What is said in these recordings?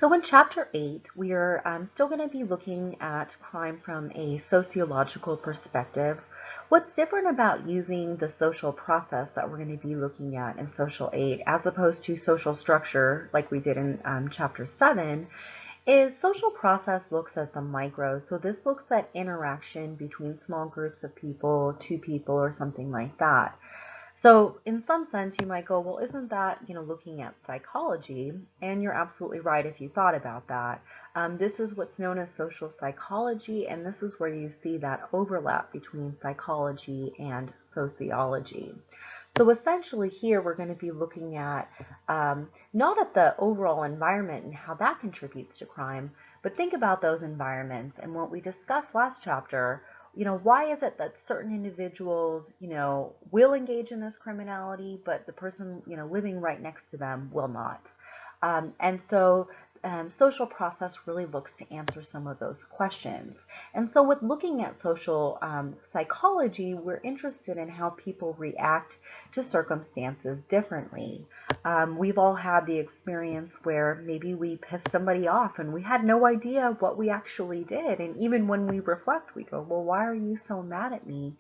So in chapter 8, we are still going to be looking at crime from a sociological perspective. What's different about using the social process that we're going to be looking at in social 8 as opposed to social structure like we did in chapter 7 is social process looks at the micro. So this looks at interaction between small groups of people, two people, or something like that. So in some sense, you might go, well, isn't that, looking at psychology? And you're absolutely right if you thought about that. This is what's known as social psychology, and this is where you see that overlap between psychology and sociology. So essentially here we're going to be looking at not at the overall environment and how that contributes to crime, but think about those environments and what we discussed last chapter. Why is it that certain individuals, will engage in this criminality, but the person, living right next to them will not? And so social process really looks to answer some of those questions. And so with looking at social psychology, we're interested in how people react to circumstances differently. We've all had the experience where maybe we pissed somebody off and we had no idea what we actually did. And even when we reflect, we go, well, why are you so mad at me?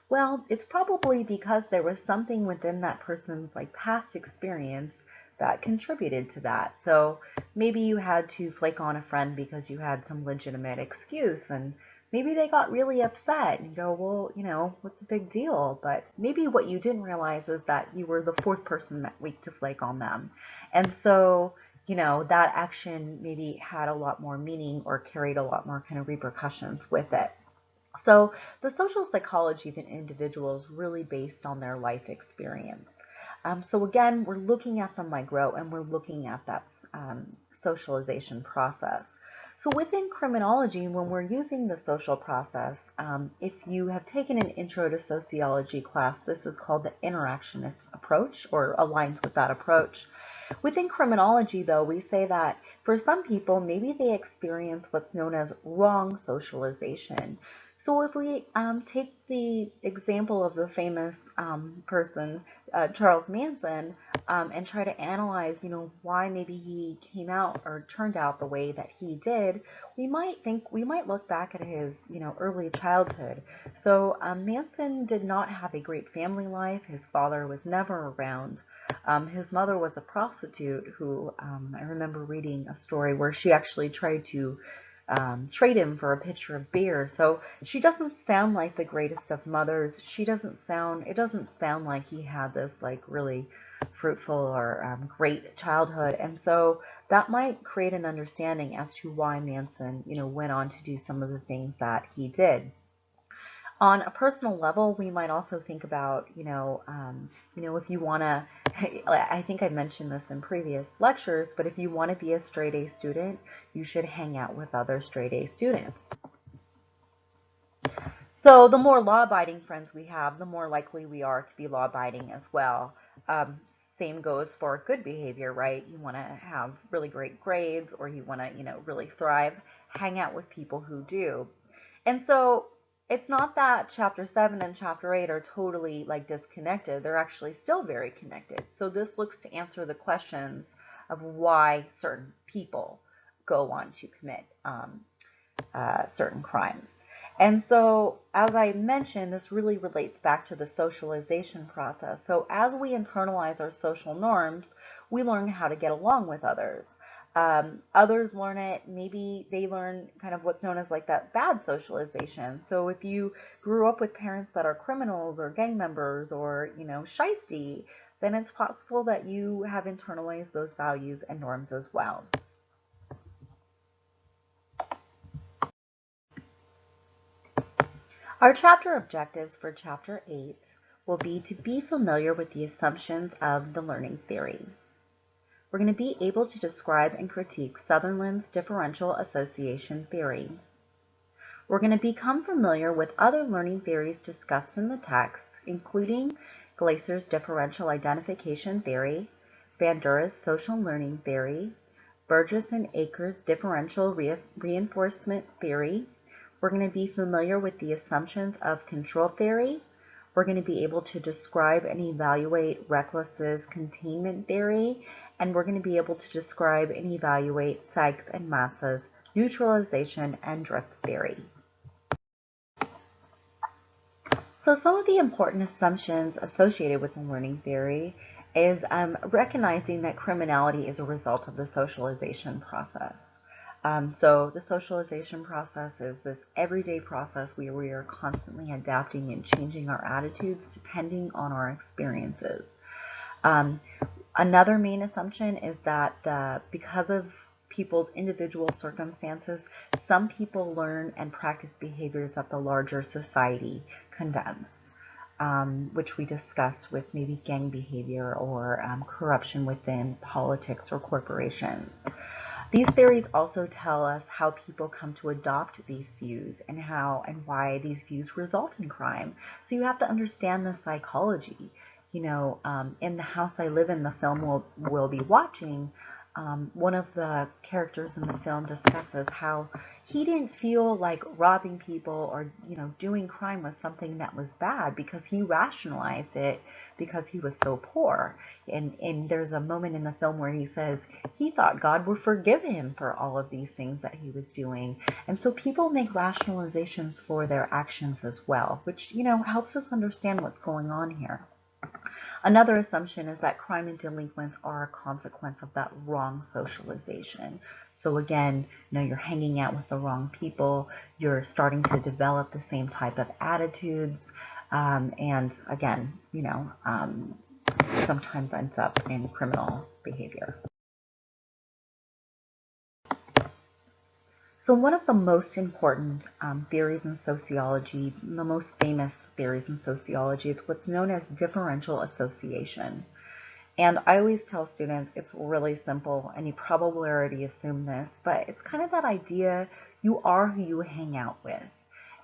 Well, it's probably because there was something within that person's past experience that contributed to that. So maybe you had to flake on a friend because you had some legitimate excuse, and maybe they got really upset and go, well, what's the big deal? But maybe what you didn't realize is that you were the fourth person that week to flake on them. And so, that action maybe had a lot more meaning or carried a lot more kind of repercussions with it. So the social psychology of an individual is really based on their life experience. So again, we're looking at the micro and we're looking at that socialization process. So within criminology, when we're using the social process, if you have taken an intro to sociology class, this is called the interactionist approach or aligns with that approach. Within criminology, though, we say that for some people, maybe they experience what's known as wrong socialization. So if we take the example of the famous person, Charles Manson, and try to analyze, why maybe he came out or turned out the way that he did, we might look back at his, early childhood. So Manson did not have a great family life. His father was never around. His mother was a prostitute who I remember reading a story where she actually tried to trade him for a pitcher of beer. So she doesn't sound like the greatest of mothers. It doesn't sound like he had this really fruitful or great childhood. And so that might create an understanding as to why Manson, went on to do some of the things that he did. On a personal level, we might also think about, if you want to, I think I mentioned this in previous lectures, but if you want to be a straight A student, you should hang out with other straight A students. So the more law-abiding friends we have, the more likely we are to be law-abiding as well. Same goes for good behavior, right? You want to have really great grades, or you want to, really thrive. Hang out with people who do. And so it's not that chapter 7 and chapter 8 are totally disconnected. They're actually still very connected. So this looks to answer the questions of why certain people go on to commit certain crimes. And so, as I mentioned, this really relates back to the socialization process. So as we internalize our social norms, we learn how to get along with others. Others learn it, maybe they learn kind of what's known as that bad socialization. So if you grew up with parents that are criminals or gang members or, shiesty, then it's possible that you have internalized those values and norms as well. Our chapter objectives for chapter 8 will be to be familiar with the assumptions of the learning theory. We're going to be able to describe and critique Sutherland's differential association theory. We're going to become familiar with other learning theories discussed in the text, including Glaser's differential identification theory, Bandura's social learning theory, Burgess and Akers' differential reinforcement theory. We're going to be familiar with the assumptions of control theory. We're going to be able to describe and evaluate Reckless's containment theory. and we're going to be able to describe and evaluate Sykes and Matz's neutralization and drift theory. So some of the important assumptions associated with the learning theory is recognizing that criminality is a result of the socialization process. So the socialization process is this everyday process where we are constantly adapting and changing our attitudes depending on our experiences. Another main assumption is that because of people's individual circumstances, some people learn and practice behaviors that the larger society condemns, which we discuss with maybe gang behavior or corruption within politics or corporations. These theories also tell us how people come to adopt these views and how and why these views result in crime. So you have to understand the psychology. In The House I Live In, the film we'll be watching, one of the characters in the film discusses how he didn't feel like robbing people or doing crime was something that was bad because he rationalized it because he was so poor. And there's a moment in the film where he says he thought God would forgive him for all of these things that he was doing. And so people make rationalizations for their actions as well, which helps us understand what's going on here. Another assumption is that crime and delinquents are a consequence of that wrong socialization. So again, you're hanging out with the wrong people, you're starting to develop the same type of attitudes, and again, sometimes ends up in criminal behavior. So one of the most important theories in sociology, the most famous theories in sociology, is what's known as differential association. And I always tell students it's really simple, and you probably already assume this, but it's kind of that idea you are who you hang out with.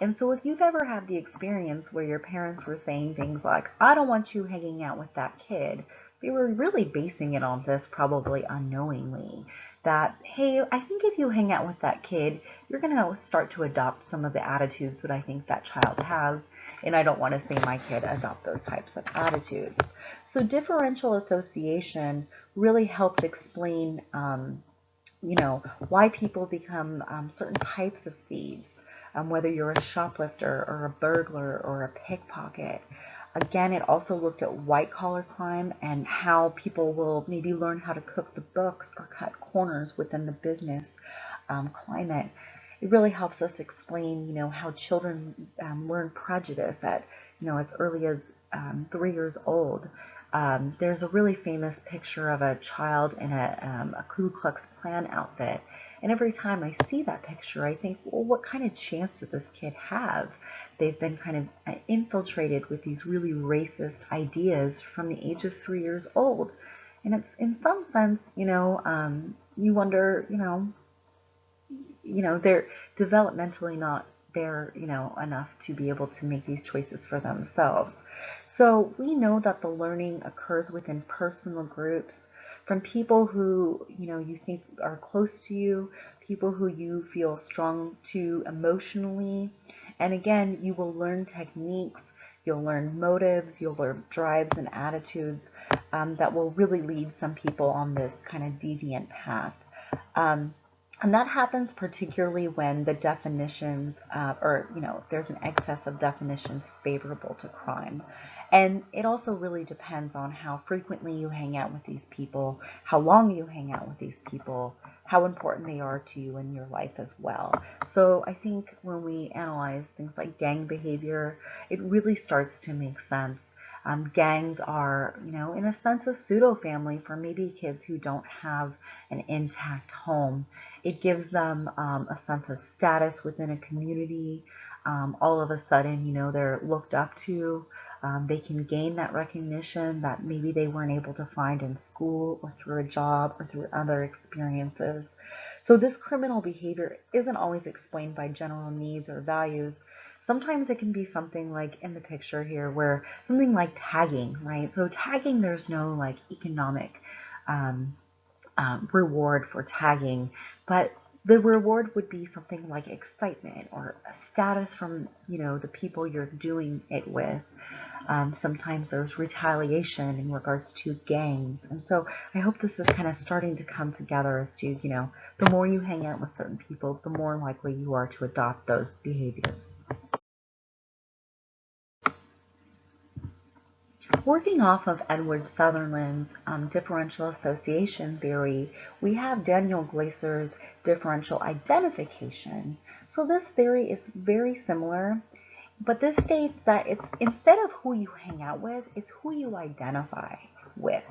And so if you've ever had the experience where your parents were saying things like, I don't want you hanging out with that kid, they were really basing it on this probably unknowingly. That, hey, I think if you hang out with that kid, you're going to start to adopt some of the attitudes that I think that child has, and I don't want to see my kid adopt those types of attitudes. So differential association really helped explain, why people become certain types of thieves, whether you're a shoplifter or a burglar or a pickpocket. Again, it also looked at white-collar crime and how people will maybe learn how to cook the books or cut corners within the business climate. It really helps us explain, how children learn prejudice at, as early as 3 years old. There's a really famous picture of a child in a Ku Klux Klan outfit. And every time I see that picture, I think, well, what kind of chance did this kid have? They've been kind of infiltrated with these really racist ideas from the age of 3 years old. And it's, in some sense, you wonder, they're developmentally not there, enough to be able to make these choices for themselves. So we know that the learning occurs within personal groups from people who, you think are close to you, people who you feel strong to emotionally. And again, you will learn techniques, you'll learn motives, you'll learn drives and attitudes that will really lead some people on this kind of deviant path. And that happens particularly when the definitions, there's an excess of definitions favorable to crime. And it also really depends on how frequently you hang out with these people, how long you hang out with these people, how important they are to you in your life as well. So I think when we analyze things like gang behavior, it really starts to make sense. Gangs are, in a sense, a pseudo-family for maybe kids who don't have an intact home. It gives them a sense of status within a community. All of a sudden, they're looked up to. They can gain that recognition that maybe they weren't able to find in school or through a job or through other experiences. So this criminal behavior isn't always explained by general needs or values. Sometimes it can be something like in the picture here where something like tagging, right? So tagging, there's no like economic reward for tagging, but The reward would be something like excitement or a status from, the people you're doing it with. Sometimes there's retaliation in regards to gangs. And so I hope this is kind of starting to come together as to, the more you hang out with certain people, the more likely you are to adopt those behaviors. Working off of Edward Sutherland's differential association theory, we have Daniel Glaser's differential identification. So this theory is very similar, but this states that it's instead of who you hang out with, it's who you identify with.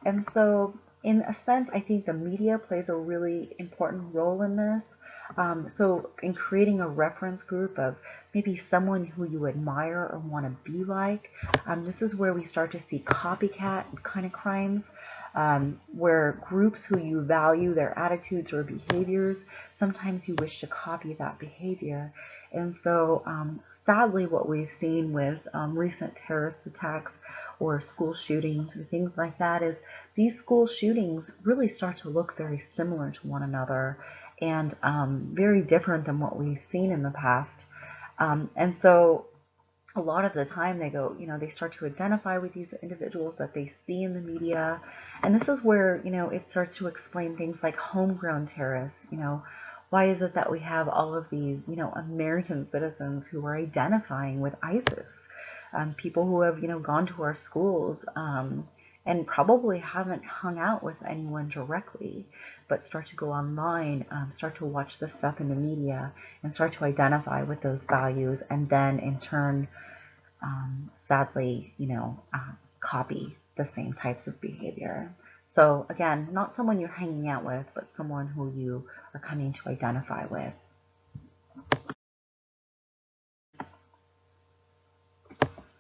And so, in a sense, I think the media plays a really important role in this. So, in creating a reference group of maybe someone who you admire or want to be like, this is where we start to see copycat kind of crimes, where groups who you value their attitudes or behaviors, sometimes you wish to copy that behavior. And so, sadly, what we've seen with recent terrorist attacks or school shootings or things like that is these school shootings really start to look very similar to one another and very different than what we've seen in the past. And so a lot of the time they go, they start to identify with these individuals that they see in the media. And this is where, it starts to explain things like homegrown terrorists. Why is it that we have all of these, American citizens who are identifying with ISIS? People who have, gone to our schools and probably haven't hung out with anyone directly, but start to go online, start to watch this stuff in the media, and start to identify with those values, and then in turn, sadly, copy the same types of behavior. So again, not someone you're hanging out with, but someone who you are coming to identify with.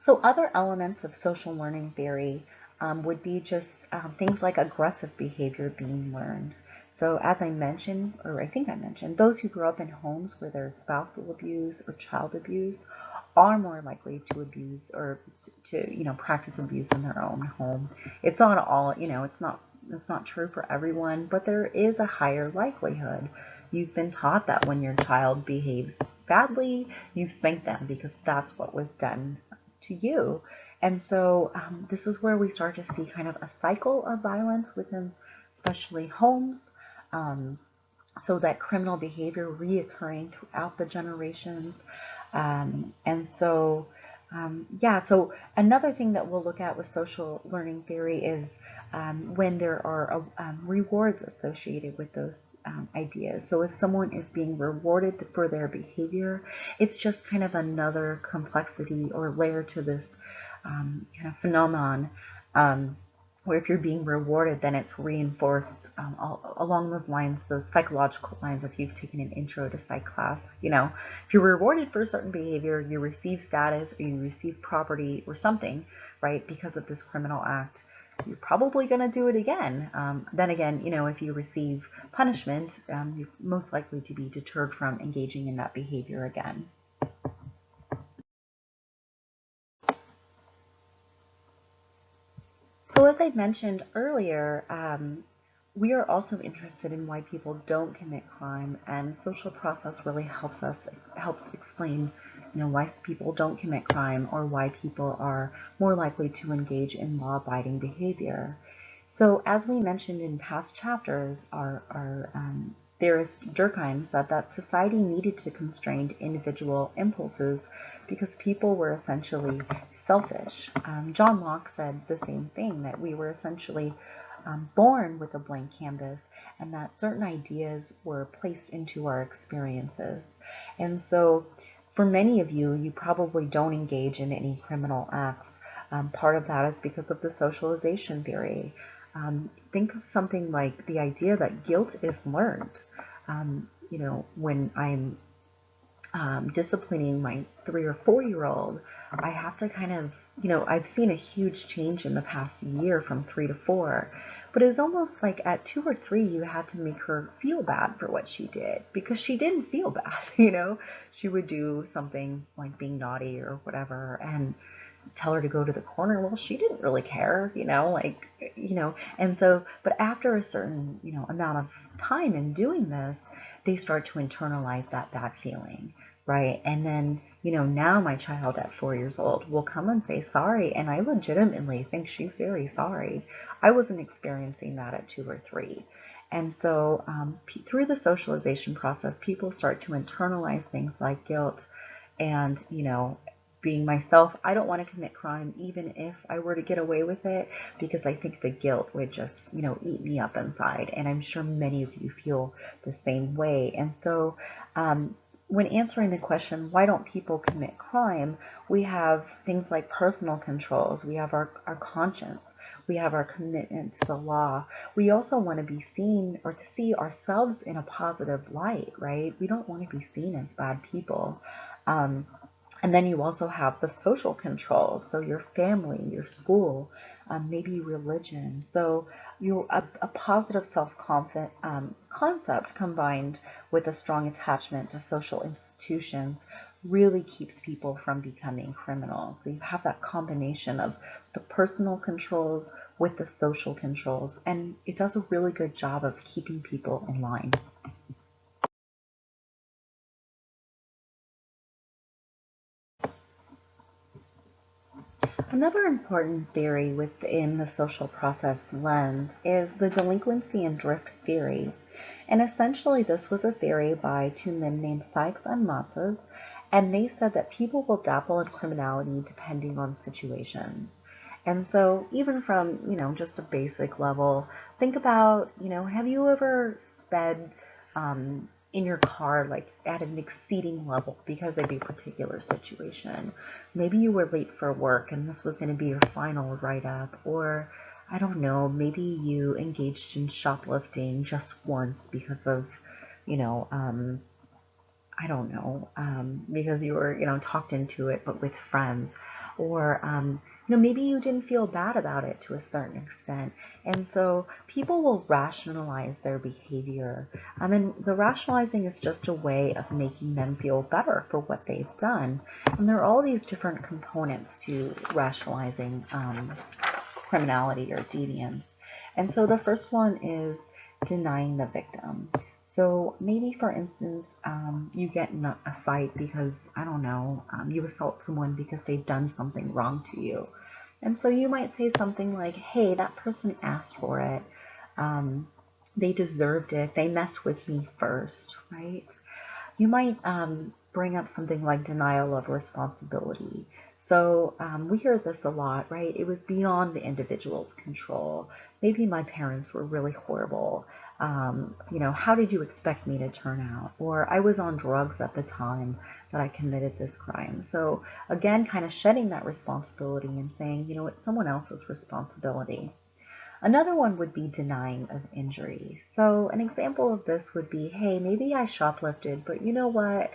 So other elements of social learning theory would be just things like aggressive behavior being learned. So as I mentioned, or I think I mentioned, those who grow up in homes where there's spousal abuse or child abuse are more likely to abuse or to practice abuse in their own home. It's not all, it's not true for everyone, but there is a higher likelihood. You've been taught that when your child behaves badly, you spank them because that's what was done to you. And so this is where we start to see kind of a cycle of violence within especially homes. So that criminal behavior reoccurring throughout the generations. And so, yeah, so another thing that we'll look at with social learning theory is when there are rewards associated with those ideas. So if someone is being rewarded for their behavior, it's just kind of another complexity or layer to this kind of phenomenon. Where if you're being rewarded, then it's reinforced along those lines, those psychological lines. If you've taken an intro to psych class, if you're rewarded for a certain behavior, you receive status or you receive property or something, right, because of this criminal act, you're probably going to do it again. Then again, if you receive punishment, you're most likely to be deterred from engaging in that behavior again. So as I mentioned earlier, we are also interested in why people don't commit crime, and social process really helps explain, why people don't commit crime or why people are more likely to engage in law-abiding behavior. So as we mentioned in past chapters, our theorist Durkheim said that society needed to constrain individual impulses because people were essentially selfish. John Locke said the same thing, that we were essentially born with a blank canvas and that certain ideas were placed into our experiences. And so for many of you, you probably don't engage in any criminal acts. Part of that is because of the socialization theory. Think of something like the idea that guilt is learned. When I'm disciplining my 3 or 4 year old, I have to kind of, I've seen a huge change in the past year from 3 to 4, but it's almost like at 2 or 3, you had to make her feel bad for what she did because she didn't feel bad. She would do something like being naughty or whatever and tell her to go to the corner. Well, she didn't really care, and so, but after a certain, amount of time in doing this, they start to internalize that bad feeling, right? And then, now my child at 4 years old will come and say sorry, and I legitimately think she's very sorry. I wasn't experiencing that at 2 or 3. And so through the socialization process, people start to internalize things like guilt and, being myself, I don't want to commit crime even if I were to get away with it, because I think the guilt would just, eat me up inside. And I'm sure many of you feel the same way. And so when answering the question, why don't people commit crime, we have things like personal controls, we have our conscience, we have our commitment to the law. We also want to be seen or to see ourselves in a positive light, right? We don't want to be seen as bad people. And then you also have the social controls, so your family, your school, maybe religion. So a positive concept combined with a strong attachment to social institutions really keeps people from becoming criminals. So you have that combination of the personal controls with the social controls, and it does a really good job of keeping people in line. Another important theory within the social process lens is the delinquency and drift theory. And essentially, this was a theory by two men named Sykes and Matzes, and they said that people will dabble in criminality depending on situations. And so, even from, just a basic level, think about, have you ever sped in your car like at an exceeding level because of a particular situation? Maybe you were late for work and this was going to be your final write-up, or I don't know, maybe you engaged in shoplifting just once because of, you know, um, I don't know, because you were, talked into it, but with friends. Or, maybe you didn't feel bad about it to a certain extent. And so people will rationalize their behavior. And the rationalizing is just a way of making them feel better for what they've done. And there are all these different components to rationalizing criminality or deviance. And so the first one is denying the victim. So maybe, for instance, you get in a fight because, I don't know, you assault someone because they've done something wrong to you. And so you might say something like, hey, that person asked for it. They deserved it. They messed with me first, right? You might bring up something like denial of responsibility. So we hear this a lot, right? It was beyond the individual's control. Maybe my parents were really horrible. How did you expect me to turn out? Or I was on drugs at the time that I committed this crime. So again, kind of shedding that responsibility and saying, it's someone else's responsibility. Another one would be denying of injury. So an example of this would be, hey, maybe I shoplifted, but you know what?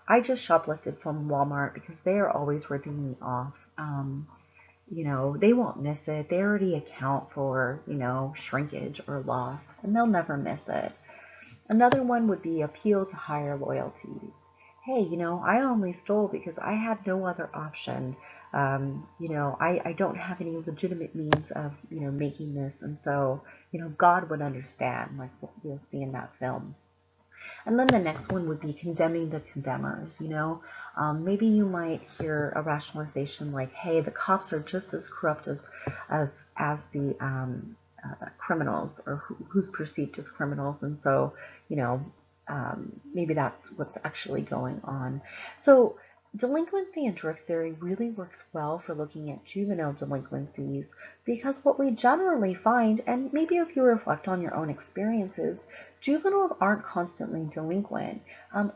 I just shoplifted from Walmart because they are always ripping me off. They won't miss it. They already account for, shrinkage or loss, and they'll never miss it. Another one would be appeal to higher loyalties. Hey, I only stole because I had no other option. I don't have any legitimate means of, making this. And so, God would understand, like what we'll see in that film. And then the next one would be condemning the condemners. Maybe you might hear a rationalization like, hey, the cops are just as corrupt as the criminals, or who's perceived as criminals. And so, maybe that's what's actually going on. So delinquency and drift theory really works well for looking at juvenile delinquencies, because what we generally find, and maybe if you reflect on your own experiences, juveniles aren't constantly delinquent.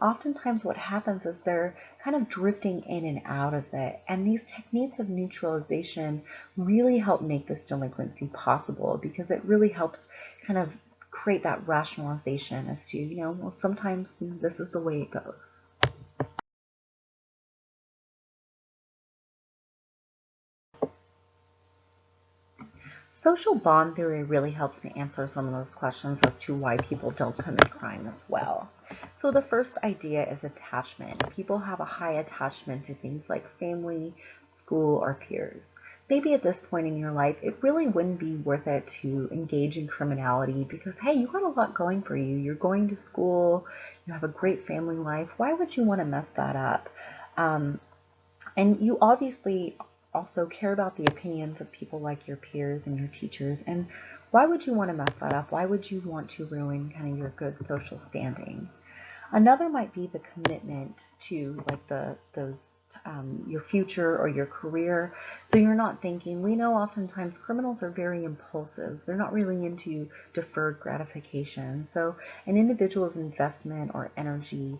Oftentimes what happens is they're kind of drifting in and out of it, and these techniques of neutralization really help make this delinquency possible, because it really helps kind of create that rationalization as to, well, sometimes this is the way it goes. Social bond theory really helps to answer some of those questions as to why people don't commit crime as well. So the first idea is attachment. People have a high attachment to things like family, school, or peers. maybe at this point in your life, it really wouldn't be worth it to engage in criminality because, hey, you got a lot going for you. You're going to school, you have a great family life. Why would you want to mess that up? Um, and you obviously also care about the opinions of people like your peers and your teachers. And why would you want to mess that up? Why would you want to ruin kind of your good social standing? Another might be the commitment to like those your future or your career. So you're not thinking, we know oftentimes criminals are very impulsive. They're not really into deferred gratification. So an individual's investment or energy.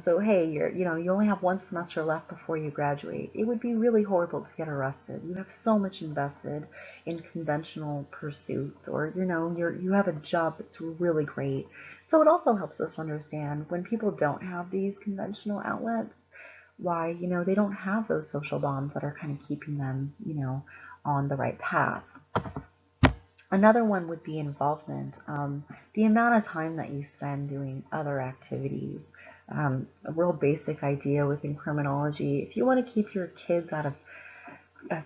So hey, you only have one semester left before you graduate. It would be really horrible to get arrested. You have so much invested in conventional pursuits, or you have a job that's really great. So it also helps us understand when people don't have these conventional outlets, why, they don't have those social bonds that are kind of keeping them, on the right path. Another one would be involvement. The amount of time that you spend doing other activities. A real basic idea within criminology. If you want to keep your kids out of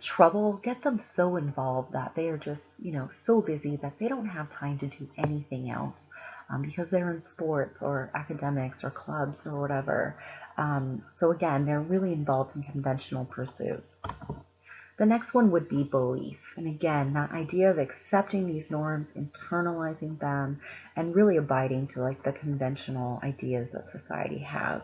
trouble, get them so involved that they are just, so busy that they don't have time to do anything else because they're in sports or academics or clubs or whatever. So again, they're really involved in conventional pursuits. The next one would be belief. And again, that idea of accepting these norms, internalizing them, and really abiding to like the conventional ideas that society has.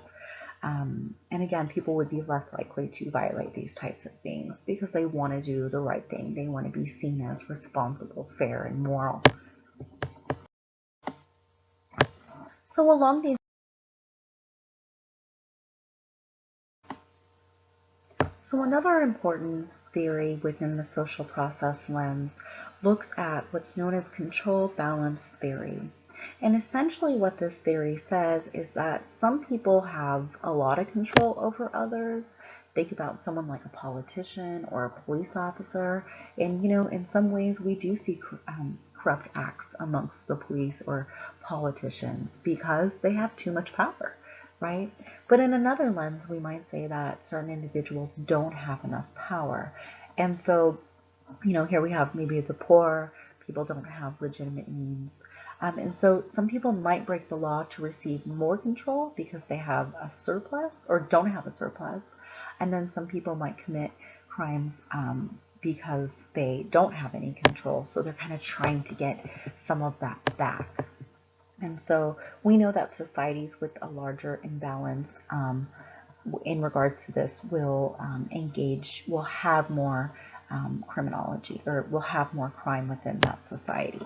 And again, people would be less likely to violate these types of things because they want to do the right thing. They want to be seen as responsible, fair, and moral. So along these So another important theory within the social process lens looks at what's known as control balance theory. And essentially what this theory says is that some people have a lot of control over others. Think about someone like a politician or a police officer. And, in some ways we do see corrupt acts amongst the police or politicians because they have too much power, right? But in another lens, we might say that certain individuals don't have enough power. And so, here we have maybe the poor, people don't have legitimate means. And so some people might break the law to receive more control because they have a surplus or don't have a surplus. And then some people might commit crimes because they don't have any control. So they're kind of trying to get some of that back. And so we know that societies with a larger imbalance in regards to this will will have more criminology or will have more crime within that society.